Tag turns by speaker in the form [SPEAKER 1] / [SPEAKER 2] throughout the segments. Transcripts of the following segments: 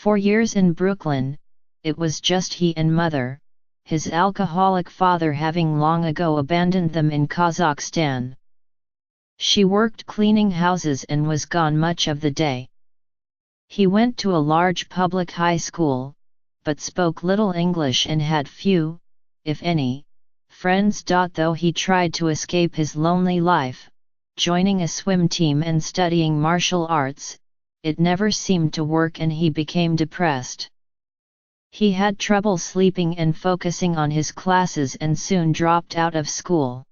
[SPEAKER 1] For years in Brooklyn, it was just he and mother, his alcoholic father having long ago abandoned them in Kazakhstan. She worked cleaning houses and was gone much of the day. He went to a large public high school, but spoke little English and had few, if any, friends. Though he tried to escape his lonely life, joining a swim team and studying martial arts, it never seemed to work and he became depressed. He had trouble sleeping and focusing on his classes and soon dropped out of school.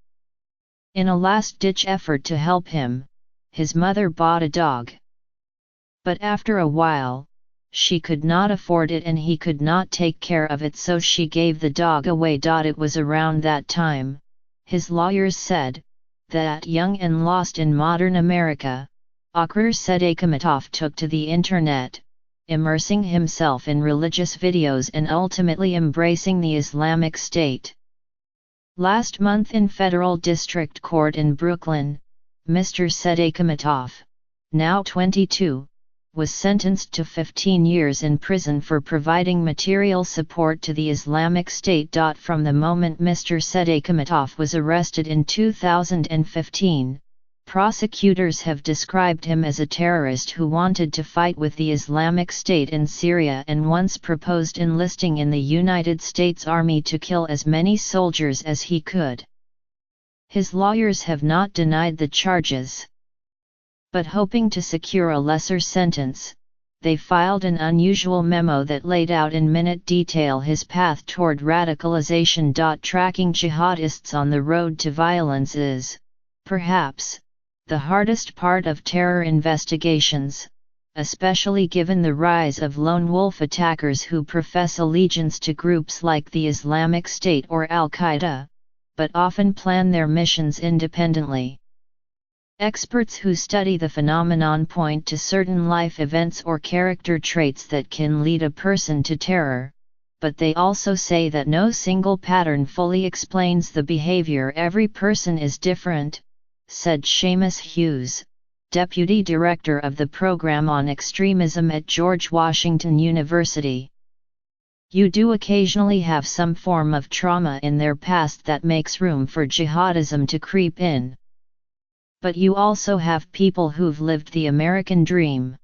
[SPEAKER 1] In a last-ditch effort to help him, his mother bought a dog. But after a while, she could not afford it and he could not take care of it, so she gave the dog away. It was around that time, his lawyers said, that young and lost in modern America, Akhir Sedekamatov took to the internet, immersing himself in religious videos and ultimately embracing the Islamic State. Last month in Federal District Court in Brooklyn, Mr. Sedekamatov, now 22, was sentenced to 15 years in prison for providing material support to the Islamic State. From the moment Mr. Sedekamatov was arrested in 2015, prosecutors have described him as a terrorist who wanted to fight with the Islamic State in Syria and once proposed enlisting in the United States Army to kill as many soldiers as he could. His lawyers have not denied the charges. But hoping to secure a lesser sentence, they filed an unusual memo that laid out in minute detail his path toward radicalization. Tracking jihadists on the road to violence is, perhaps, the hardest part of terror investigations, especially given the rise of lone wolf attackers who profess allegiance to groups like the Islamic State or Al-Qaeda, but often plan their missions independently. Experts who study the phenomenon point to certain life events or character traits that can lead a person to terror, but they also say that no single pattern fully explains the behavior. Every person is different, said Seamus Hughes, Deputy Director of the Program on Extremism at George Washington University. You do occasionally have some form of trauma in their past that makes room for jihadism to creep in. But you also have people who've lived the American dream.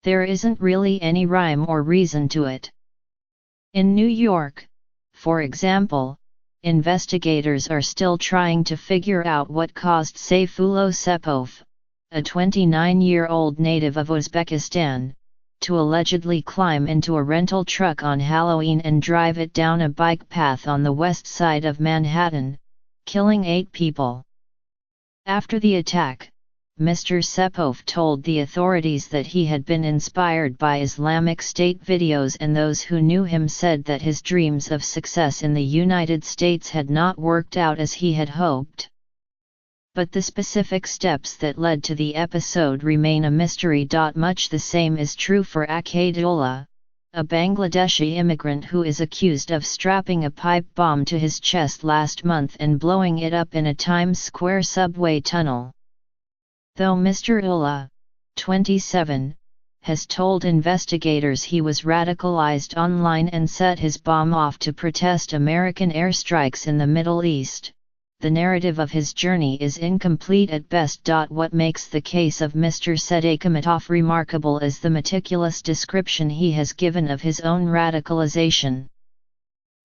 [SPEAKER 1] There isn't really any rhyme or reason to it. In New York, for example, investigators are still trying to figure out what caused Sayfullo Sepov, a 29-year-old native of Uzbekistan, to allegedly climb into a rental truck on Halloween and drive it down a bike path on the west side of Manhattan, killing 8 people. After the attack, Mr. Sepov told the authorities that he had been inspired by Islamic State videos, and those who knew him said that his dreams of success in the United States had not worked out as he had hoped. But the specific steps that led to the episode remain a mystery. Much the same is true for Akadullah, a Bangladeshi immigrant who is accused of strapping a pipe bomb to his chest last month and blowing it up in a Times Square subway tunnel. Though Mr. Ullah, 27, has told investigators he was radicalized online and set his bomb off to protest American airstrikes in the Middle East, the narrative of his journey is incomplete at best. What makes the case of Mr. Sedekamatov remarkable is the meticulous description he has given of his own radicalization.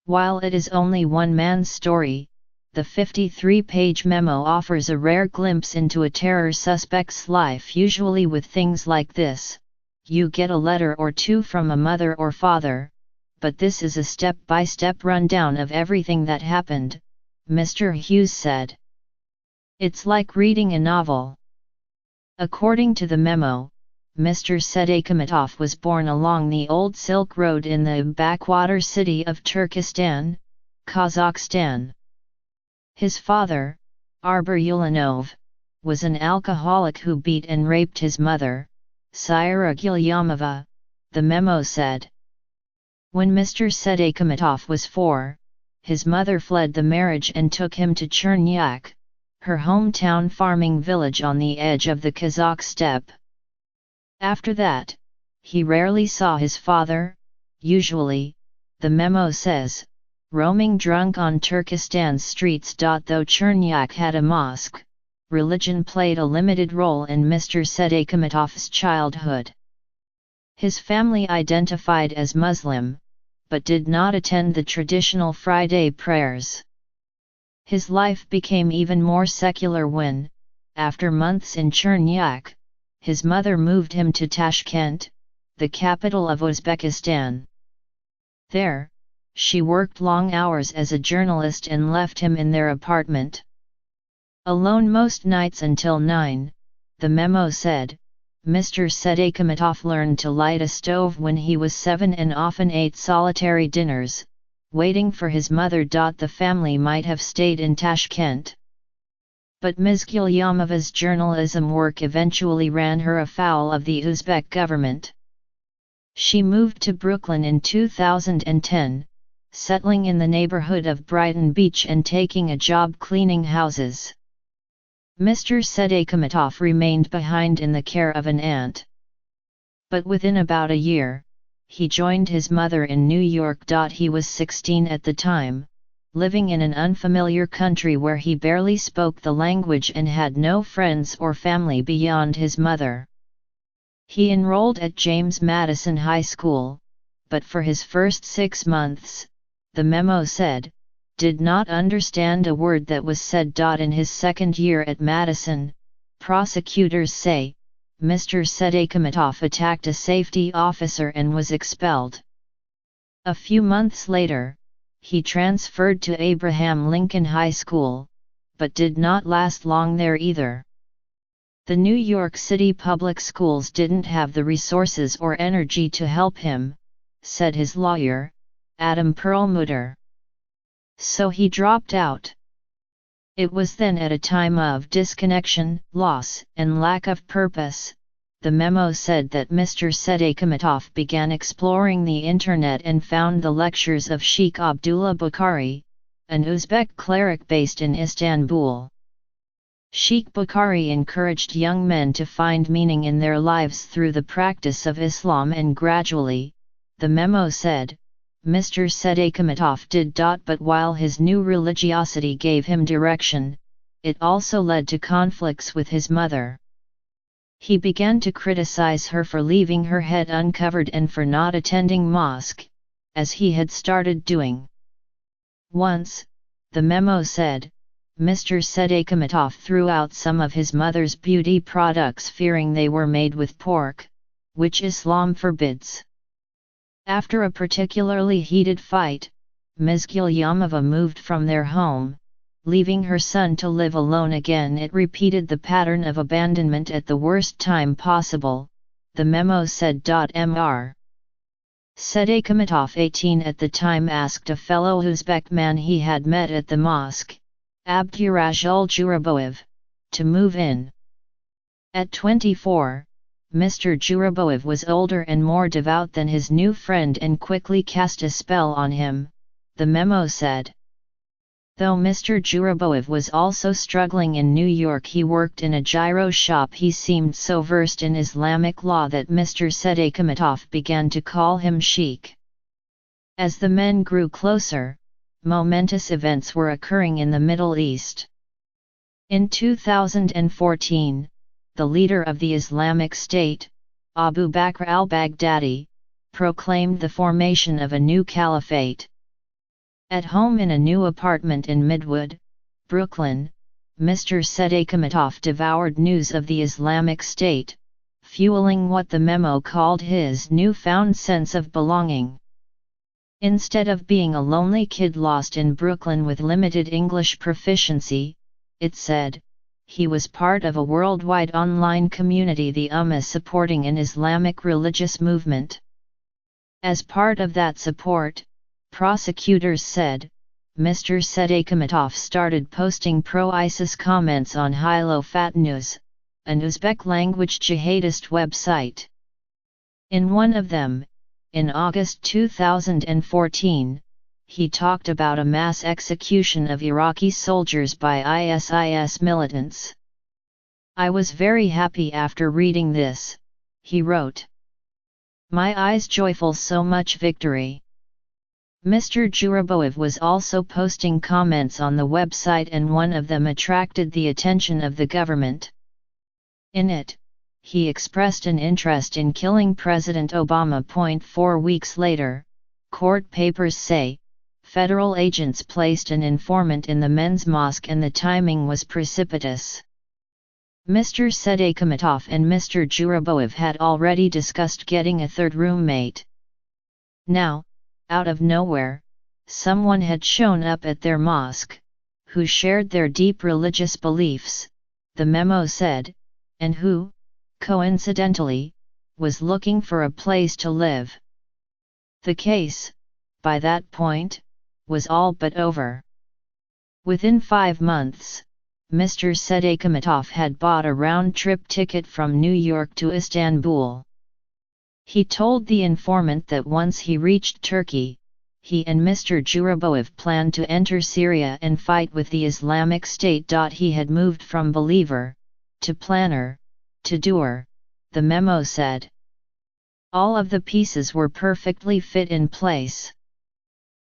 [SPEAKER 1] While it is only one man's story, the 53-page memo offers a rare glimpse into a terror suspect's life. Usually with things like this, you get a letter or two from a mother or father, but this is a step-by-step rundown of everything that happened, Mr. Hughes said. It's like reading a novel. According to the memo, Mr. Sedekamatov was born along the old Silk Road in the backwater city of Turkestan, Kazakhstan. His father, Arbur Ulanov, was an alcoholic who beat and raped his mother, Syra Gilyamova, the memo said. When Mr. Sedekamatov was 4, his mother fled the marriage and took him to Chernyak, her hometown farming village on the edge of the Kazakh steppe. After that, he rarely saw his father, usually, the memo says, roaming drunk on Turkestan's streets. Though Chernyak had a mosque, religion played a limited role in Mr. Sedekametov's childhood. His family identified as Muslim, but did not attend the traditional Friday prayers. His life became even more secular when, after months in Chernyak, his mother moved him to Tashkent, the capital of Uzbekistan. There, she worked long hours as a journalist and left him in their apartment alone most nights until 9, the memo said. Mr. Sedekametov learned to light a stove when he was 7 and often ate solitary dinners, waiting for his mother. The family might have stayed in Tashkent. But Ms. Gulyamova's journalism work eventually ran her afoul of the Uzbek government. She moved to Brooklyn in 2010, settling in the neighborhood of Brighton Beach and taking a job cleaning houses. Mr. Sedekametov remained behind in the care of an aunt. But within about a year, he joined his mother in New York. He was 16 at the time, living in an unfamiliar country where he barely spoke the language and had no friends or family beyond his mother. He enrolled at James Madison High School, but for his first 6 months, the memo said, did not understand a word that was said. In his second year at Madison, prosecutors say, Mr. Sedekametov attacked a safety officer and was expelled. A few months later, he transferred to Abraham Lincoln High School, but did not last long there either. The New York City public schools didn't have the resources or energy to help him, said his lawyer, Adam Perlmutter. So he dropped out. It was then at a time of disconnection, loss, and lack of purpose, the memo said, that Mr. Sedekametov began exploring the internet and found the lectures of Sheikh Abdullah Bukhari, an Uzbek cleric based in Istanbul. Sheikh Bukhari encouraged young men to find meaning in their lives through the practice of Islam, and gradually, the memo said, Mr. Sedekametov did. But while his new religiosity gave him direction, it also led to conflicts with his mother. He began to criticize her for leaving her head uncovered and for not attending mosque, as he had started doing. Once, the memo said, Mr. Sedekametov threw out some of his mother's beauty products fearing they were made with pork, which Islam forbids. After a particularly heated fight, Ms. Gulyamova moved from their home, leaving her son to live alone again. It repeated the pattern of abandonment at the worst time possible, the memo said. Mr. Sedekametov, 18 at the time, asked a fellow Uzbek man he had met at the mosque, Abdurazul Juraboev, to move in. At 24, Mr. Juraboev was older and more devout than his new friend and quickly cast a spell on him, the memo said. Though Mr. Juraboev was also struggling in New York, he worked in a gyro shop. He seemed so versed in Islamic law that Mr. Sedekametov began to call him Sheikh. As the men grew closer, momentous events were occurring in the Middle East. In 2014, the leader of the Islamic State, Abu Bakr al-Baghdadi, proclaimed the formation of a new caliphate. At home in a new apartment in Midwood, Brooklyn, Mr. Sedekametov devoured news of the Islamic State, fueling what the memo called his newfound sense of belonging. Instead of being a lonely kid lost in Brooklyn with limited English proficiency, it said, he was part of a worldwide online community, the Ummah, supporting an Islamic religious movement. As part of that support, prosecutors said, Mr. Sedekametov started posting pro-ISIS comments on Hilo Fat News, an Uzbek-language jihadist website. In one of them, in August 2014, he talked about a mass execution of Iraqi soldiers by ISIS militants. "I was very happy after reading this," he wrote. My eyes joyful so much victory. Mr. Juraboev was also posting comments on the website, and one of them attracted the attention of the government. In it, he expressed an interest in killing President Obama. 4 weeks later, court papers say, federal agents placed an informant in the men's mosque and the timing was precipitous. Mr. Sedekamatov and Mr. Juraboev had already discussed getting a third roommate. Now, out of nowhere, someone had shown up at their mosque, who shared their deep religious beliefs, the memo said, and who, coincidentally, was looking for a place to live. The case, by that point, was all but over. Within 5 months, Mr. Sedekamatov had bought a round-trip ticket from New York to Istanbul. He told the informant that once he reached Turkey, he and Mr. Juraboev planned to enter Syria and fight with the Islamic State. He had moved from believer, to planner, to doer, the memo said. All of the pieces were perfectly fit in place.